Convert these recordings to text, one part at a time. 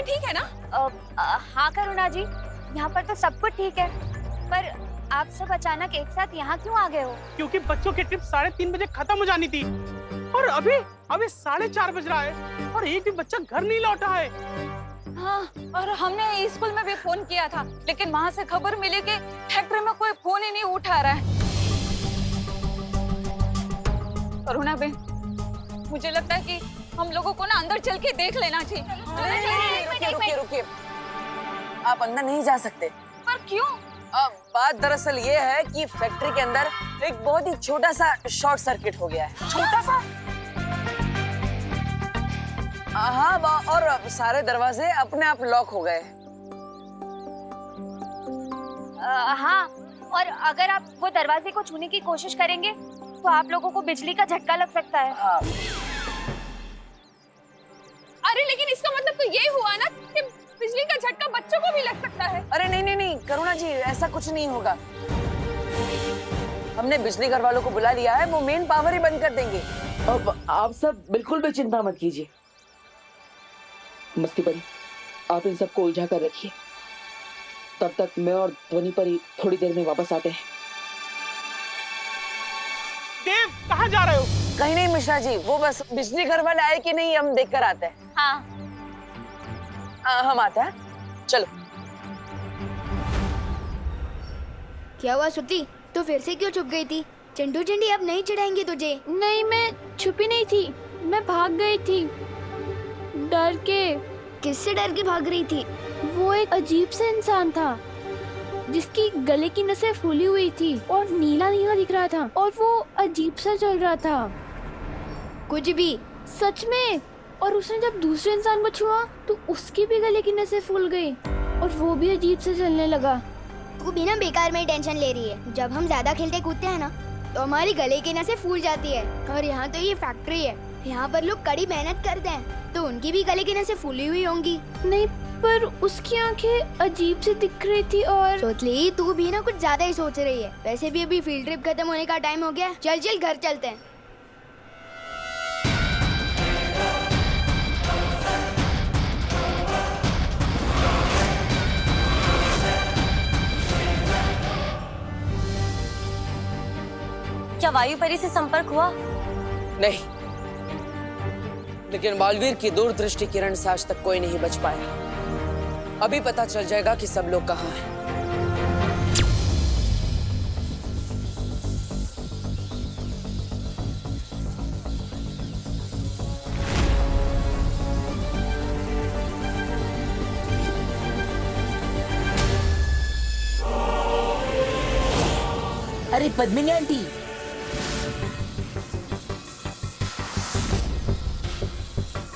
बच्चे ठीक है ना? हाँ करुणा जी, यहाँ पर तो सब कुछ ठीक है, पर आप सब अचानक एक साथ यहाँ क्यों आ गए हो? क्योंकि बच्चों की ट्रिप 3:30 बजे खत्म हो जानी थी और अभी 4:30 बज रहा है और एक भी बच्चा घर नहीं लौटा है। हाँ, और हमने स्कूल में भी फोन किया था, लेकिन वहाँ से खबर मिली कि फैक्ट्री में कोई फोन ही नहीं उठा रहा है। करुणा बहन, मुझे लगता है कि हम लोगों को ना अंदर चल के देख लेना चाहिए। रुकिए। आप अंदर नहीं जा सकते। पर क्यों? बात दरअसल ये है कि फैक्ट्री के अंदर एक बहुत ही छोटा सा शॉर्ट सर्किट हो गया है। छोटा सा? हाँ, और सारे दरवाजे अपने आप लॉक हो गए। हाँ, और अगर आप वो दरवाजे को छूने की कोशिश करेंगे तो आप लोगों को बिजली का झटका लग सकता है। हाँ। अरे लेकिन इसका मतलब तो ये हुआ ना कि बिजली का झटका बच्चों को भी लग सकता है। अरे नहीं करुणा जी, ऐसा कुछ नहीं होगा। हमने बिजली घर वालों को बुला लिया है, वो मेन पावर ही बंद कर देंगे। अब आप सब बिल्कुल भी चिंता मत कीजिए। मस्ती परी, आप इन सबको उलझा कर रखिए, तब तक मैं और ध्वनि परी थोड़ी देर में वापस आते हैं। देव, कहाँ जा रहे हो? कहीं नहीं मिश्रा जी, वो बस बिजली घर वाले आए कि नहीं हम देख कर आते हैं। हाँ। हम आते हैं, चलो। क्या हुआ श्रुति, तो फिर से क्यों छुप गई थी? चंडू चंडी अब नहीं चिढ़ाएंगे तुझे। नहीं, मैं छुपी नहीं थी, मैं भाग गई थी डर के। किससे डर के भाग रही थी? वो एक अजीब सा इंसान था जिसकी गले की नसें फूली हुई थी और नीला नीला दिख रहा था और वो अजीब सा चल रहा था। कुछ भी? सच में। और उसने जब दूसरे इंसान को छुआ तो उसकी भी गले की नसें फूल गई और वो भी अजीब से चलने लगा। तू भी ना बेकार में टेंशन ले रही है। जब हम ज्यादा खेलते कूदते हैं ना तो हमारी गले की नसें फूल जाती है। और यहाँ तो ये फैक्ट्री है, यहाँ पर लोग कड़ी मेहनत करते हैं, तो उनकी भी गले की नसें फूली हुई होंगी। नहीं, पर उसकी आंखें अजीब सी दिख रही थी। और सोचली, तू भी ना कुछ ज्यादा ही सोच रही है। वैसे भी अभी फील्ड ट्रिप खत्म होने का टाइम हो गया। चल चल घर चलते हैं। क्या वायु परी से संपर्क हुआ? नहीं, लेकिन बालवीर की दूरदृष्टि किरण से आज तक कोई नहीं बच पाया। अभी पता चल जाएगा कि सब लोग कहाँ हैं। अरे पद्मिनी आंटी,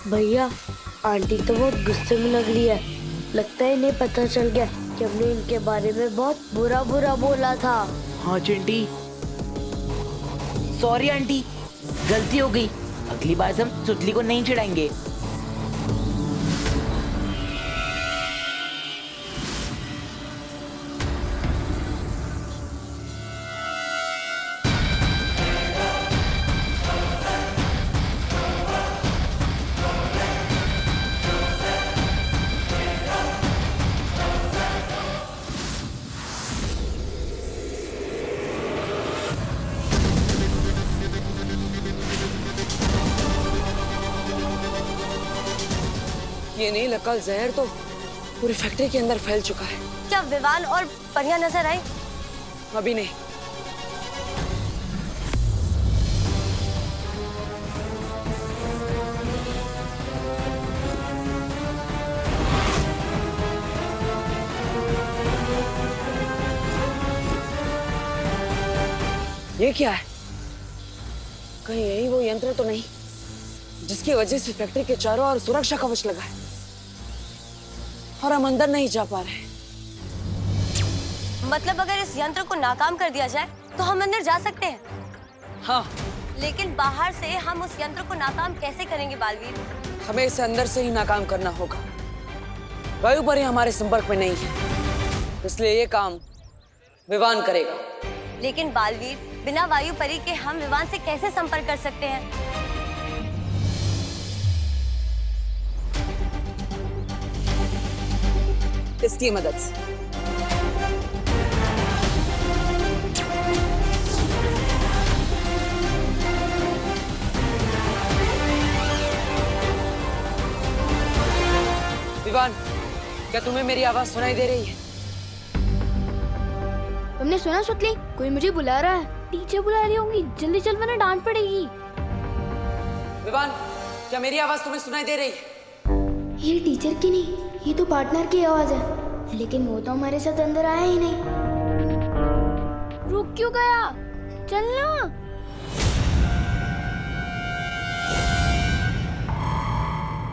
भैया, आंटी तो बहुत गुस्से में लग रही है। लगता है इन्हें पता चल गया कि हमने इनके बारे में बहुत बुरा बुरा बोला था। हाँ चिंटी, सॉरी आंटी, गलती हो गई। अगली बार से हम सुतली को नहीं चिढ़ाएंगे। ये नहीं लकल जहर तो पूरी फैक्ट्री के अंदर फैल चुका है। क्या विवान और परियां नजर आई? अभी नहीं। ये क्या है? कहीं यही वो यंत्र तो नहीं जिसकी वजह से फैक्ट्री के चारों ओर सुरक्षा कवच लगा है और हम अंदर नहीं जा पा रहे। मतलब अगर इस यंत्र को नाकाम कर दिया जाए तो हम अंदर जा सकते हैं। हाँ, लेकिन बाहर से हम उस यंत्र को नाकाम कैसे करेंगे बालवीर? हमें इसे अंदर से ही नाकाम करना होगा। वायु परी हमारे संपर्क में नहीं है, इसलिए ये काम विवान करेगा। लेकिन बालवीर, बिना वायु परी के हम विवान से कैसे संपर्क कर सकते हैं? इसकी मदद से। विवान, क्या तुम्हें मेरी आवाज सुनाई दे रही है? तुमने सुना सुतली? कोई मुझे बुला रहा है। टीचर बुला रही होंगी, जल्दी चल वरना डांट पड़ेगी। विवान, क्या मेरी आवाज तुम्हें सुनाई दे रही है? ये टीचर की नहीं, ये तो पार्टनर की आवाज है, लेकिन वो तो हमारे साथ अंदर आया ही नहीं। रुक क्यों गया? चलना।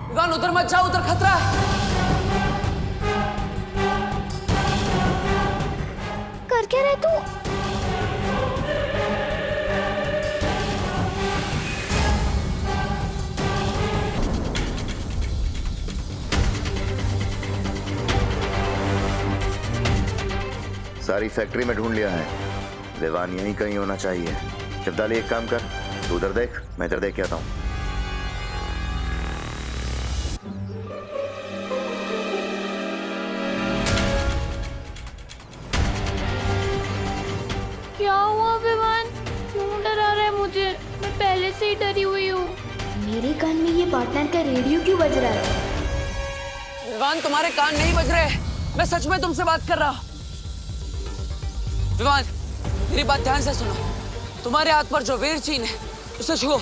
विवान, उधर मत जाओ, उधर खतरा है। कर क्या रहे तू? सारी फैक्ट्री में ढूंढ लिया है, विवान यहीं कहीं होना चाहिए। शिवदाली, एक काम कर, तू उधर देख, मैं इधर देख के आता हूँ। क्या हुआ विवान? क्यों डरा रहा है मुझे? मैं पहले से ही डरी हुई हूँ। मेरे कान में ये पार्टनर का रेडियो क्यों बज रहा है? विवान, तुम्हारे कान नहीं बज रहे, मैं सच में तुमसे बात कर रहा हूँ। विवान, मेरी बात ध्यान से सुनो। तुम्हारे हाथ पर जो वीर चिन्ह है, उसे छुओ।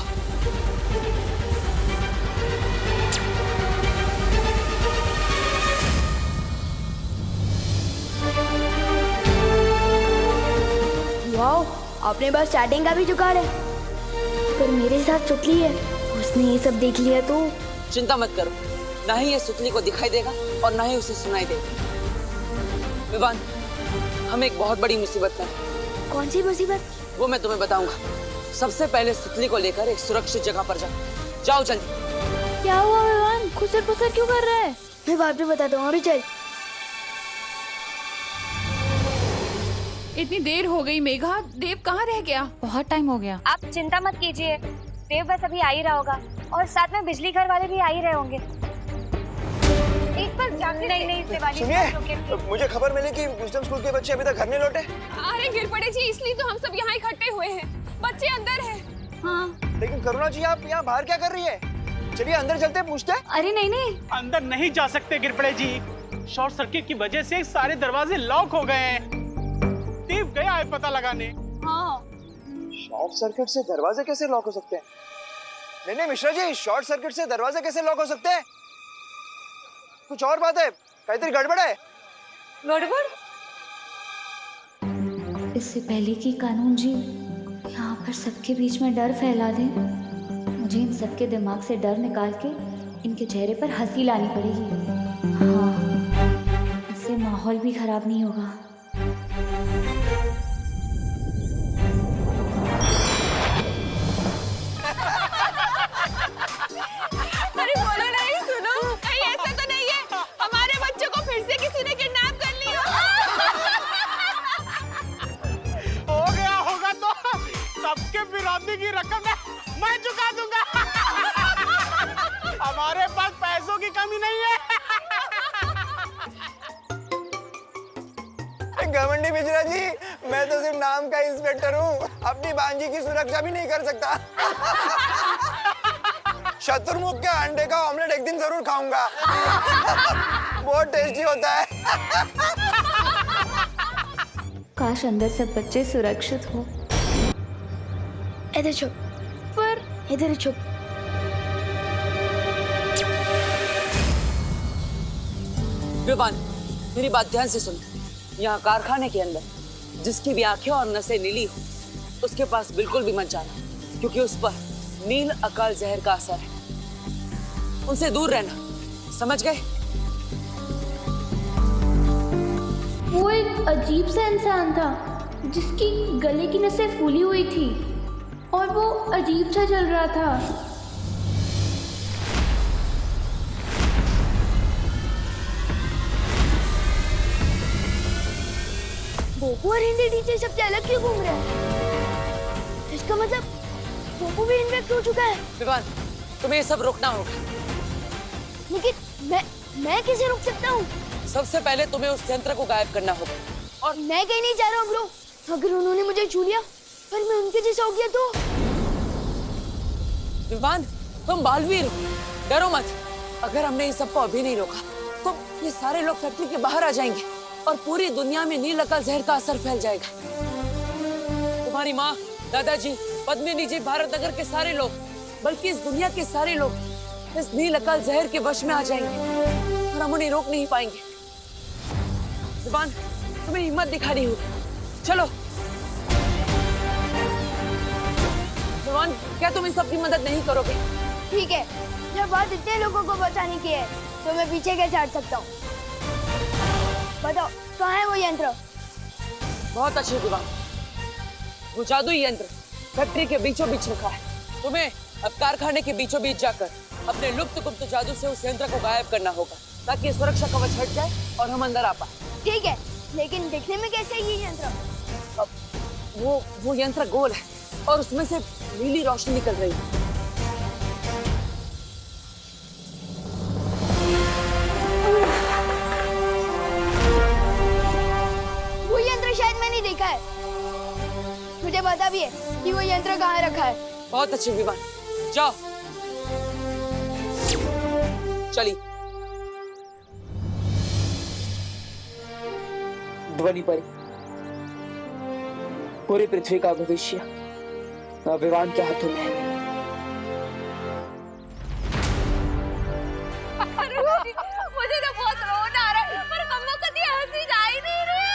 वाओ, आपने बस चैटिंग का भी जुगाड़ है। पर मेरे साथ सुतली है, उसने ये सब देख लिया तो। चिंता मत करो, ना ही ये सुतली को दिखाई देगा और ना ही उसे सुनाई देगा। विवान, हम एक बहुत बड़ी मुसीबत में हैं। कौन सी मुसीबत? वो मैं तुम्हें बताऊंगा। सबसे पहले सुतली को लेकर एक सुरक्षित जगह पर जाओ। जाओ जल्दी। क्या हुआ विवान? खुसर पुसर क्यों कर रहा है? मैं बाद में बताता हूँ, अभी चल। इतनी देर हो गई मेघा, देव कहाँ रह गया? बहुत टाइम हो गया। आप चिंता मत कीजिए, देव बस अभी आ ही रहा होगा और साथ में बिजली घर वाले भी आ ही रहे होंगे। एक बार जाके नहीं शिवानी, सुनिए, मुझे खबर मिली कि विजडम स्कूल के बच्चे अभी तक घर नहीं लौटे। अरे गिर पड़े जी, इसलिए तो हम सब यहाँ इकट्ठे हुए हैं। बच्चे अंदर हैं। हाँ। लेकिन करुणा जी, आप यहाँ बाहर क्या कर रही है? चलिए अंदर चलते, पूछते हैं। अरे नहीं, अंदर नहीं जा सकते गिरपड़े जी, शॉर्ट सर्किट की वजह से सारे दरवाजे लॉक हो गए हैं। देव गया है पता लगाने। हाँ। शॉर्ट सर्किट से दरवाजे कैसे लॉक हो सकते हैं? नहीं मिश्रा जी, शॉर्ट सर्किट से दरवाजे कैसे लॉक हो सकते हैं? कुछ और बात है, कहीं गड़बड़ है। गड़बड़? इससे पहले कि कानून जी यहाँ पर सबके बीच में डर फैला दें, मुझे इन सबके दिमाग से डर निकाल के इनके चेहरे पर हंसी लानी पड़ेगी। हाँ, इससे माहौल भी खराब नहीं होगा। अरे बोलो नहीं, सुनो, कहीं ऐसा तो नहीं है हमारे बच्चों को फिर से किसी ने किडनैप कर लिया? हो गया होगा तो सबके विरोधी की रकम मैं चुका दूंगा। हमारे पास पैसों की कमी नहीं है। घमंडी मिश्रा जी, मैं तो सिर्फ नाम का इंस्पेक्टर हूँ, अपनी बांजी की सुरक्षा भी नहीं कर सकता। शत्रुमुख के अंडे का ऑमलेट एक दिन जरूर खाऊंगा। बहुत टेस्टी होता है। काश अंदर सब बच्चे सुरक्षित हो। इधर छुप। पर इधर छुप। विवान, मेरी बात ध्यान से सुनो। यहाँ कारखाने के अंदर जिसकी भी आंखें और नसें नीली हो, उसके पास बिल्कुल भी मत जाना, क्योंकि उस पर नील अकाल जहर का असर है। उनसे दूर रहना, समझ गए? वो एक अजीब सा इंसान था जिसकी गले की नसें फूली हुई थी और वो अजीब सा चल रहा था। बोपू और हिंदी टीचर सबसे अलग क्यों घूम रहे हैं? इसका मतलब बोपू भी इन्फेक्ट हो चुका है। विवान, तुम्हें ये सब रोकना होगा। लेकिन मैं कैसे रोक सकता हूँ? सबसे पहले तुम्हें उस यंत्र को गायब करना होगा। और मैं कहीं नहीं जा रहा हूँ ब्रो। अगर उन्होंने मुझे छू लिया पर मैं उनके जैसा हो गया तो? विवान, तुम बालवीर हो, डरो मत। अगर हमने इन सबको अभी नहीं रोका तो ये सारे लोग फैक्ट्री के बाहर आ जाएंगे और पूरी दुनिया में नील अकाल जहर का असर फैल जाएगा। तुम्हारी माँ, दादाजी, पद्मिनी जी, भारत नगर के सारे लोग, बल्कि इस दुनिया के सारे लोग इस नील अकाल जहर के वश में आ जाएंगे और हम उन्हें रोक नहीं पाएंगे। विवान, तुम्हें हिम्मत दिखानी होगी। चलो विवान, क्या तुम इन सब की मदद नहीं करोगे? ठीक है, जब बात इतने लोगों को बचाने की है तो मैं पीछे कैसे हट सकता हूँ? बताओ कहाँ है वो यंत्र? बहुत अच्छे विवान, वो जादुई यंत्र फैक्ट्री के बीचों बीच रखा है। तुम्हें अब कारखाने के बीचों बीच जाकर अपने लुप्त गुप्त जादू से उस यंत्र को गायब करना होगा ताकि सुरक्षा कवच हट जाए और हम अंदर आ पाए। ठीक है, लेकिन दिखने में कैसे है ये यंत्र? वो यंत्र गोल है और उसमें से नीली रोशनी निकल रही है। वो यंत्र शायद मैंने देखा है। मुझे पता भी है कि वो यंत्र कहाँ रखा है। बहुत अच्छे विमान, जाओ चली। ध्वनि परी, पूरी पृथ्वी का भविष्य विवान के हाथों में है। अरे मुझे तो बहुत रोना आ रहा है, पर मम्मा कभी हंसी जा ही नहीं रही।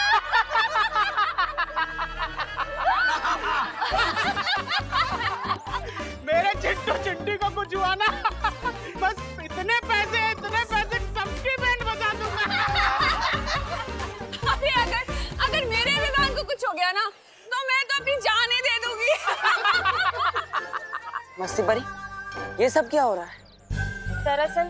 मेरे चिट्टू चिट्टी को कुछ हुआ ना, बस इतने पैसे सबकी बैंड बजा दूंगा। अरे अगर मेरे विमान को कुछ हो गया ना तो मैं तो अपनी जान ही दे दूंगी। मस्ती परी, ये सब क्या हो रहा है? दरअसल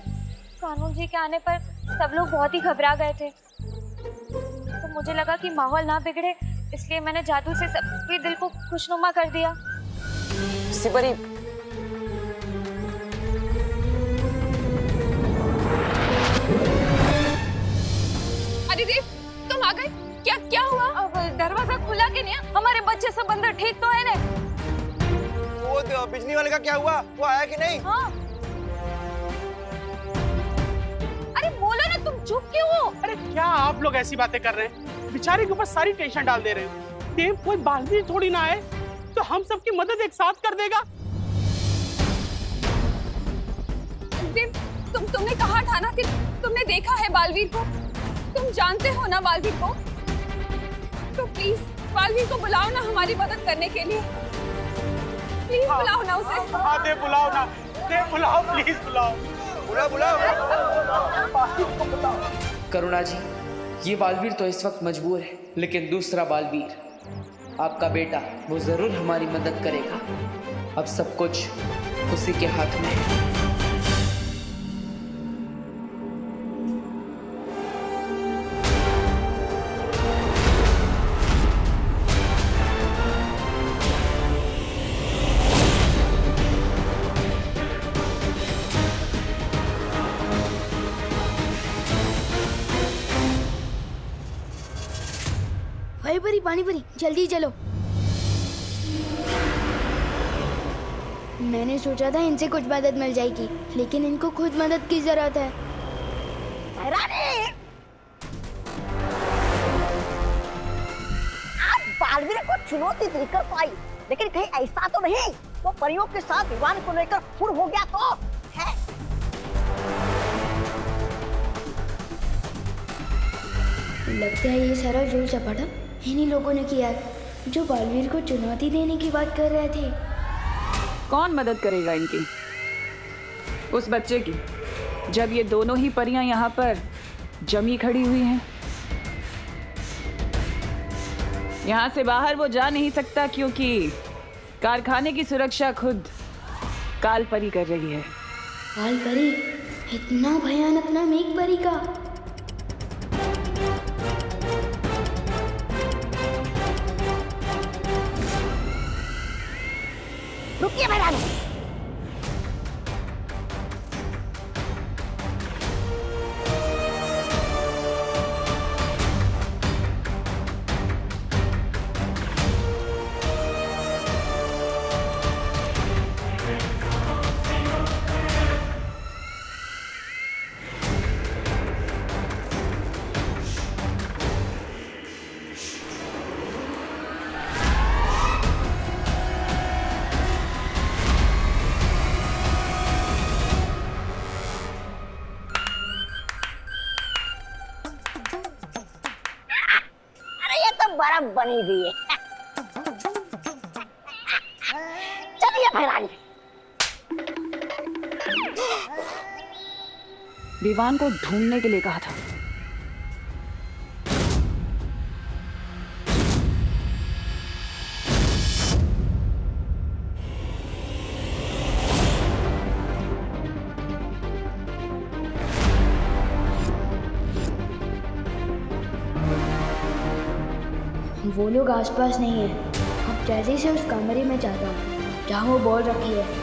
कानून जी के आने पर सब लोग बहुत ही घबरा गए थे, तो मुझे लगा कि माहौल ना बिगड़े, इसलिए मैंने जादू से सबके दिल को खुशनुमा कर दिया। मस्ती परी, अरे देव, तुम आ गए? क्या हुआ? अब दरवाजा खुला कि नहीं? हमारे बच्चे सब अंदर ठीक तो है ना? वो बिजली वाले का क्या हुआ? वो आया कि नहीं? हाँ। अरे बोलो ना, तुम चुप क्यों हो? अरे क्या आप लोग ऐसी बातें कर रहे हैं? बेचारे के ऊपर सारी टेंशन डाल दे रहे हैं। देव कोई बालवीर थोड़ी ना है तो हम सबकी मदद एक साथ कर देगा। देव, तुमने कहा था ना कि तुमने देखा है बालवीर को। तुम जानते हो ना बालवीर को, तो प्लीज बालवीर को बुलाओ ना हमारी मदद करने के लिए। प्लीज बुलाओ ना उसे। हाँ देव, बुलाओ ना, देव बुलाओ, प्लीज बुलाओ। बुलाओ। करुणा जी, ये बालवीर तो इस वक्त मजबूर है, लेकिन दूसरा बालवीर आपका बेटा, वो जरूर हमारी मदद करेगा। अब सब कुछ उसी के हाथ में है। भाई परी, पानी परी, जल्दी चलो। मैंने सोचा था इनसे कुछ मदद मिल जाएगी, लेकिन इनको खुद मदद की जरूरत है। आप बालवीर को चुनौती देकर पाई, लेकिन कहीं ऐसा तो नहीं वो परियों के साथ विवान को लेकर फुर हो गया तो है? लगता है ये सारा जोर चपाटा इन्हीं लोगों ने किया है जो बालवीर को चुनौती देने की बात कर रहे थे। कौन मदद करेगा इनकी? उस बच्चे की, जब ये दोनों ही परियां यहाँ पर जमी खड़ी हुई हैं। यहाँ से बाहर वो जा नहीं सकता क्योंकि कारखाने की सुरक्षा खुद काल परी कर रही है। काल परी? इतना भयानक नाम एक परी का? रुकिए मैदान। बर्फ बनी हुई है। चलिए भगवान। विवान को ढूंढने के लिए कहा था। वो लोग आसपास नहीं है। अब जल्दी से उस कमरे में जाता हूँ जहाँ वो बॉल रखी है।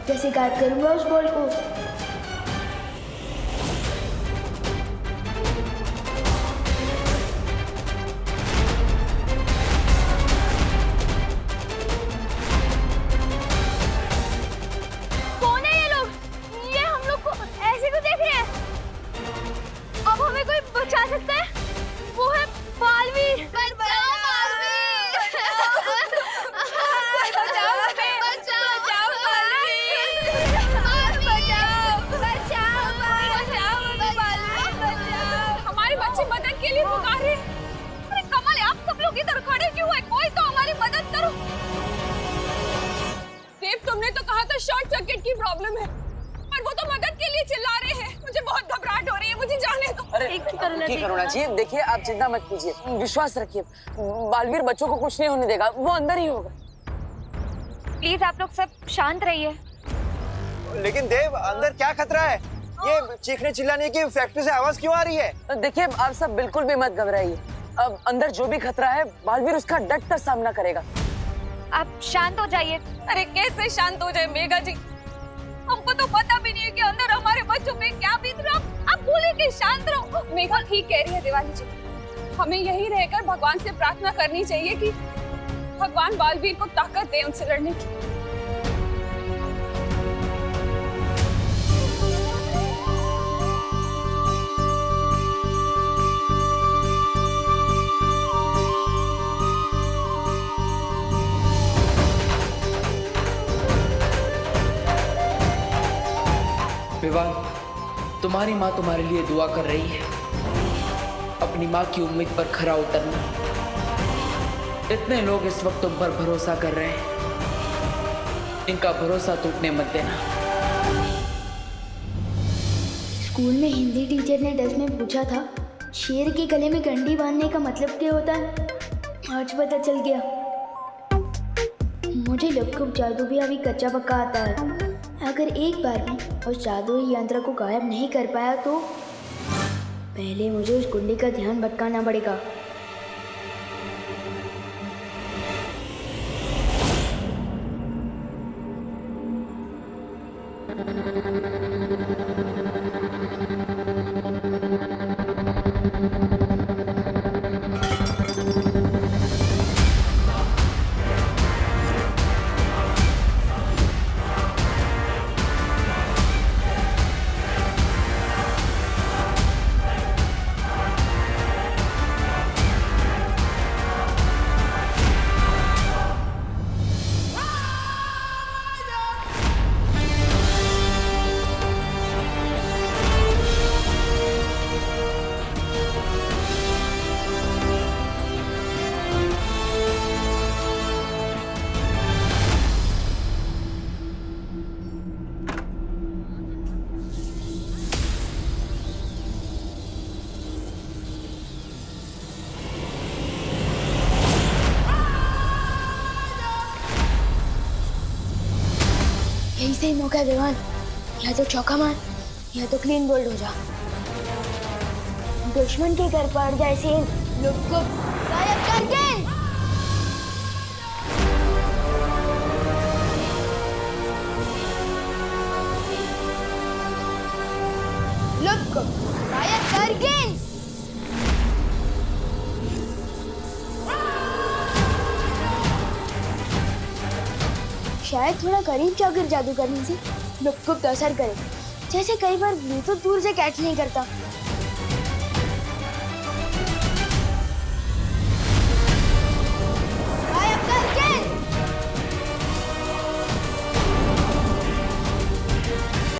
कैसे गायब करूंगा उस बॉल को? कौन है ये लोग? ये हम लोग को ऐसे क्यों देख रहे हैं? अब हमें कोई बचा सकता है? वो है बालवीर। तुमने तो कहा था शॉर्ट सर्किट की प्रॉब्लम है, पर वो तो मदद के लिए चिल्ला रहे हैं। मुझे बहुत घबराहट हो रही है, मुझे जाने दो। अरे करुणा जी, देखिए आप चिंता मत कीजिए, विश्वास रखिए, बालवीर बच्चों को कुछ नहीं होने देगा, वो अंदर ही होगा। प्लीज आप लोग सब शांत रहिए। लेकिन देव, अंदर क्या खतरा है? ये चीखने चिल्लाने की फैक्ट्री से आवाज क्यों आ रही है? देखिए आप सब बिल्कुल भी मत घबराइए। अब अंदर जो भी खतरा है बालवीर उसका डट कर सामना करेगा। आप शांत हो जाइए। अरे कैसे शांत हो जाए मेघा जी? हमको तो पता भी नहीं है कि अंदर हमारे बच्चों में क्या बीत रहा। आप बोले कि शांत रहो। मेघा ठीक कह रही है दिवाली जी, हमें यही रहकर भगवान से प्रार्थना करनी चाहिए कि भगवान बालवीर को ताकत दे उनसे लड़ने की। विवान, तुम्हारी माँ तुम्हारे लिए दुआ कर रही है। अपनी माँ की उम्मीद पर खरा उतरना। इतने लोग इस वक्त तुम पर भरोसा कर रहे हैं, इनका भरोसा टूटने मत देना। स्कूल में हिंदी टीचर ने टेस्ट में पूछा था, शेर के गले में घंटी बांधने का मतलब क्या होता है? आज पता चल गया। मुझे लपकुप जादू भी अभी कच्चा पक्का आता है। अगर एक बार भी उस जादुई यंत्र को गायब नहीं कर पाया तो पहले मुझे उस गुंडे का ध्यान भटकाना पड़ेगा। यही सही मौका है विवान, या तो चौका मार या तो क्लीन बोल्ड हो जा। दुश्मन के घर पड़ जाए सेन, लोग को गायब कर दे। लोग को गायब कर शायद थोड़ा करीब जाकर जादू करने से गुप्त असर करे, जैसे कई बार ब्लूटूथ दूर से कैच नहीं करता।